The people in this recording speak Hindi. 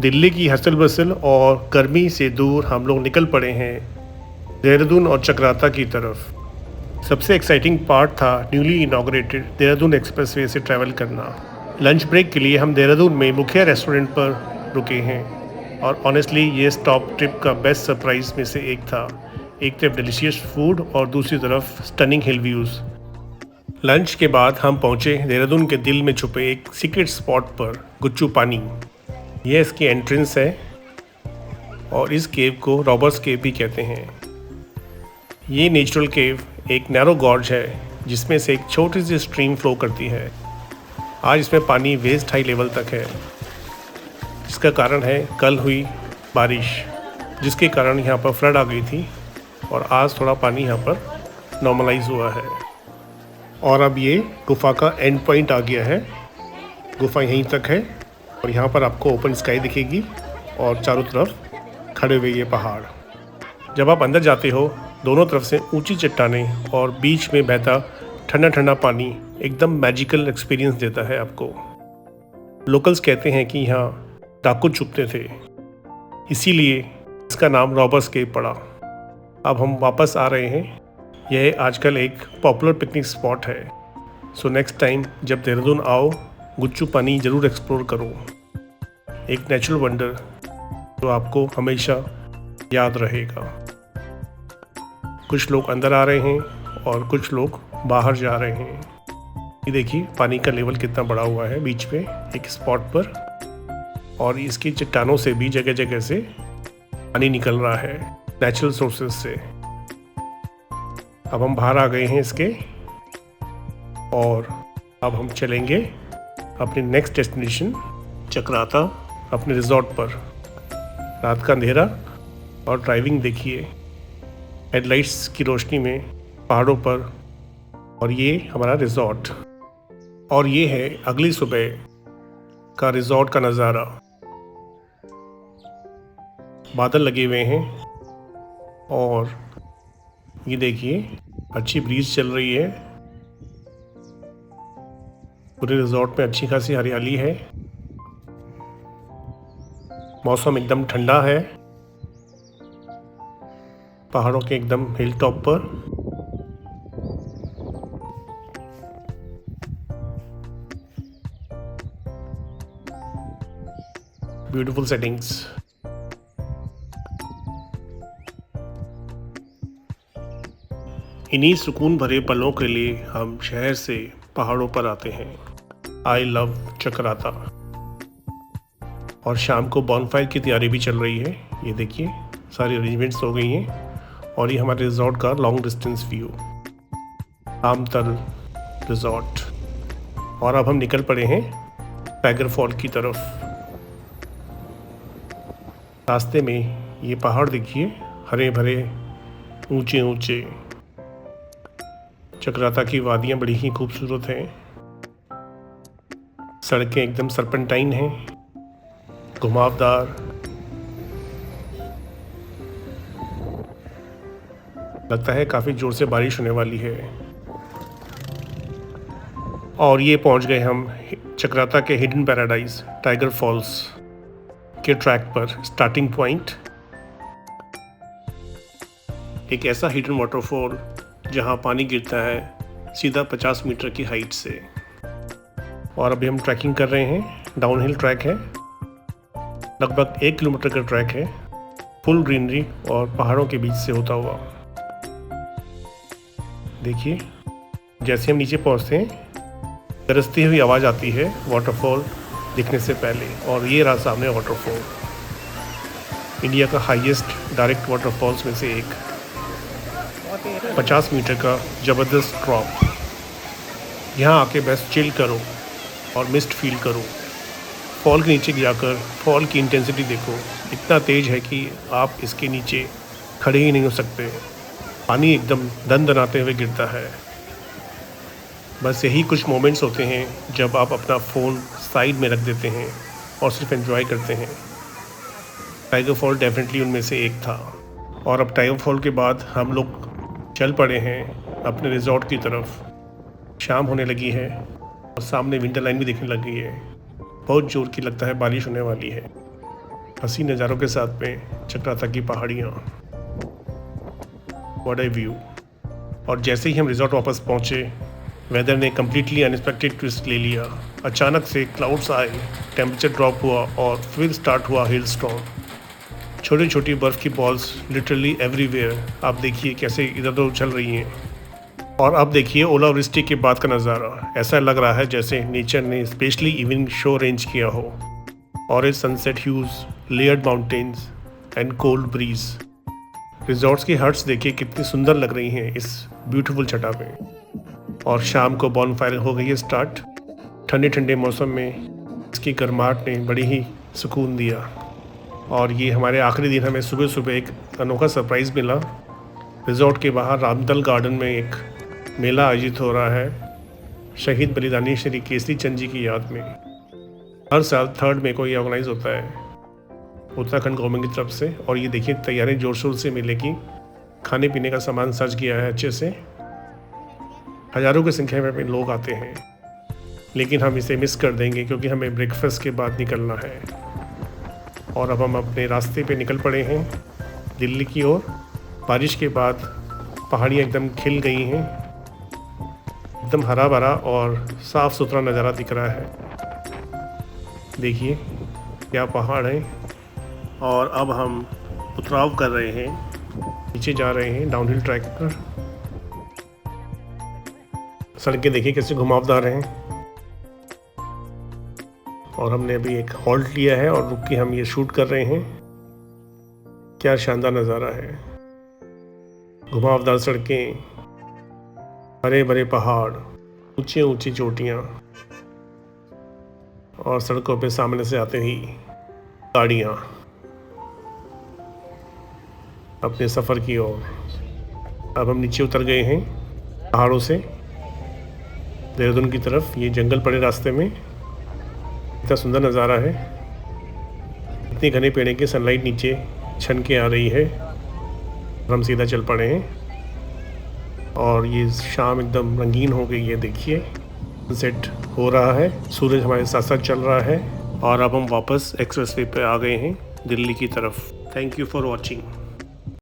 दिल्ली की हसल बसल और गर्मी से दूर हम लोग निकल पड़े हैं देहरादून और चक्राता की तरफ। सबसे एक्साइटिंग पार्ट था न्यूली इनाग्रेटेड देहरादून एक्सप्रेसवे से ट्रैवल करना। लंच ब्रेक के लिए हम देहरादून में मुखिया रेस्टोरेंट पर रुके हैं और ऑनेस्टली ये स्टॉप ट्रिप का बेस्ट सरप्राइज में से एक था। एक तरफ डिलीशियस फूड और दूसरी तरफ स्टनिंग हिल व्यूज़। लंच के बाद हम पहुंचे देहरादून के दिल में छुपे एक सीक्रेट स्पॉट पर, गुच्चू पानी। यह इसकी एंट्रेंस है और इस केव को रॉबर्स केव भी कहते हैं। ये नेचुरल केव एक नैरो गॉर्ज है जिसमें से एक छोटी सी स्ट्रीम फ्लो करती है। आज इसमें पानी वेस्ट हाई लेवल तक है, जिसका कारण है कल हुई बारिश, जिसके कारण यहाँ पर फ्लड आ गई थी और आज थोड़ा पानी यहाँ पर नॉर्मलाइज हुआ है। और अब ये गुफ़ा का एंड पॉइंट आ गया है। गुफ़ा यहीं तक है और यहाँ पर आपको ओपन स्काई दिखेगी और चारों तरफ खड़े हुए ये पहाड़। जब आप अंदर जाते हो दोनों तरफ से ऊंची चट्टानें और बीच में बहता ठंडा ठंडा पानी एकदम मैजिकल एक्सपीरियंस देता है आपको। लोकल्स कहते हैं कि यहाँ डाकू छुपते थे, इसीलिए इसका नाम रॉबर्स केव पड़ा। अब हम वापस आ रहे हैं। यह आजकल एक पॉपुलर पिकनिक स्पॉट है। सो नेक्स्ट टाइम जब देहरादून आओ, गुच्चू पानी ज़रूर एक्सप्लोर करो। एक नेचुरल वंडर जो आपको हमेशा याद रहेगा। कुछ लोग अंदर आ रहे हैं और कुछ लोग बाहर जा रहे हैं। ये देखिए पानी का लेवल कितना बड़ा हुआ है बीच में एक स्पॉट पर, और इसकी चट्टानों से भी जगह जगह से पानी निकल रहा है नेचुरल सोर्सेज से। अब हम बाहर आ गए हैं इसके और अब हम चलेंगे अपने नेक्स्ट डेस्टिनेशन चक्राता, अपने रिजॉर्ट पर। रात का अंधेरा और ड्राइविंग देखिए हेडलाइट्स की रोशनी में पहाड़ों पर, और ये हमारा रिजॉर्ट। और ये है अगली सुबह का रिजॉर्ट का नज़ारा। बादल लगे हुए हैं और ये देखिए अच्छी ब्रीज चल रही है। पूरे रिजॉर्ट में अच्छी खासी हरियाली है। मौसम एकदम ठंडा है पहाड़ों के एकदम हिल टॉप पर। Beautiful settings. इन्हीं सुकून भरे पलों के लिए हम शहर से पहाड़ों पर आते हैं। I love Chakrata. और शाम को बॉनफायर की तैयारी भी चल रही है। ये देखिए सारी अरेंजमेंट्स हो गई हैं और ये हमारे रिजॉर्ट का लॉन्ग डिस्टेंस व्यू, आमतल रिजॉर्ट। और अब हम निकल पड़े हैं टाइगर फॉल की तरफ। रास्ते में ये पहाड़ देखिए हरे भरे ऊंचे ऊंचे। चक्राता की वादियाँ बड़ी ही खूबसूरत हैं। सड़कें एकदम सरपेंटाइन हैं, घुमावदार। लगता है काफ़ी ज़ोर से बारिश होने वाली है। और ये पहुंच गए हम चक्राता के हिडन पैराडाइज टाइगर फॉल्स के ट्रैक पर। स्टार्टिंग पॉइंट एक ऐसा हिडन वाटरफॉल जहां पानी गिरता है सीधा 50 मीटर की हाइट से। और अभी हम ट्रैकिंग कर रहे हैं। डाउनहिल ट्रैक है, लगभग 1 किलोमीटर का ट्रैक है, फुल ग्रीनरी और पहाड़ों के बीच से होता हुआ। देखिए जैसे हम नीचे पहुंचते हैं गरजती हुई आवाज़ आती है वाटरफॉल दिखने से पहले। और ये रहा सामने वाटरफॉल, इंडिया का हाईएस्ट डायरेक्ट वाटरफॉल्स में से एक। 50 मीटर का ज़बरदस्त ड्रॉप। यहाँ आके बस चिल करो और मिस्ट फील करो। फॉल के नीचे जाकर फॉल की इंटेंसिटी देखो, इतना तेज़ है कि आप इसके नीचे खड़े ही नहीं हो सकते। पानी एकदम दनाते हुए गिरता है। बस यही कुछ मोमेंट्स होते हैं जब आप अपना फ़ोन साइड में रख देते हैं और सिर्फ एंजॉय करते हैं। टाइगर फॉल डेफिनेटली उनमें से एक था। और अब टाइगर फॉल के बाद हम लोग चल पड़े हैं अपने रिजॉर्ट की तरफ। शाम होने लगी है और सामने विंटर लाइन भी दिखने लग गई है। बहुत जोर की लगता है बारिश होने वाली है। हसीन नज़ारों के साथ में चक्राता की पहाड़ियाँ, व्हाट ए व्यू। और जैसे ही हम रिजॉर्ट वापस पहुँचे, वेदर ने कम्प्लीटली अनएक्सपेक्टेड ट्विस्ट ले लिया। अचानक से क्लाउड्स आए, टेम्परेचर ड्रॉप हुआ और फिर स्टार्ट हुआ हेल स्टॉर्म। छोटी छोटी बर्फ़ की बॉल्स लिटरली एवरीवेयर। आप देखिए कैसे इधर उधर उछल रही हैं। और अब देखिए ओलावृष्टि के बाद का नज़ारा। ऐसा लग रहा है जैसे नेचर ने स्पेशली इवनिंग शो अरेंज किया हो। Orange sunset huge, layered mountains and cold bridge. Resorts की हट्स देखिए कितनी सुंदर लग रही हैं इस ब्यूटीफुल छटा पे। और शाम को बॉनफायर हो गई है स्टार्ट। ठंडे ठंडे मौसम में इसकी गर्माहट ने बड़ी ही सुकून दिया। और ये हमारे आखिरी दिन हमें सुबह सुबह एक अनोखा सरप्राइज़ मिला। रिजॉर्ट के बाहर रामदल गार्डन में एक मेला आयोजित हो रहा है शहीद बलिदानी श्री केसरी चंद जी की याद में। हर साल 3 मई को ये ऑर्गेनाइज होता है उत्तराखंड गवर्नमेंट की तरफ से। और ये देखिए तैयारियां जोर शोर से मेले की। खाने पीने का सामान सज गया है अच्छे से। हज़ारों की संख्या में लोग आते हैं, लेकिन हम इसे मिस कर देंगे क्योंकि हमें ब्रेकफास्ट के बाद निकलना है। और अब हम अपने रास्ते पे निकल पड़े हैं दिल्ली की ओर। बारिश के बाद पहाड़ियाँ एकदम खिल गई हैं, एकदम हरा भरा और साफ़ सुथरा नज़ारा दिख रहा है। देखिए क्या पहाड़ है। और अब हम उतराव कर रहे हैं, नीचे जा रहे हैं डाउनहिल ट्रैक पर। सड़कें देखिए कैसे घुमावदार हैं। और हमने अभी एक हॉल्ट लिया है और रुक के हम ये शूट कर रहे हैं। क्या शानदार नज़ारा है। घुमावदार सड़कें, हरे भरे पहाड़, ऊंची ऊंची चोटियाँ और सड़कों पे सामने से आते ही गाड़ियाँ अपने सफ़र की ओर। अब हम नीचे उतर गए हैं पहाड़ों से देहरादून की तरफ। ये जंगल पड़े रास्ते में, इतना सुंदर नज़ारा है। इतने घने पेड़ की सनलाइट नीचे छन के आ रही है। हम सीधा चल पड़े हैं और ये शाम एकदम रंगीन हो गई है। देखिए सनसेट हो रहा है, सूरज हमारे साथ साथ चल रहा है। और अब हम वापस एक्सप्रेसवे पे आ गए हैं दिल्ली की तरफ। Thank you for watching.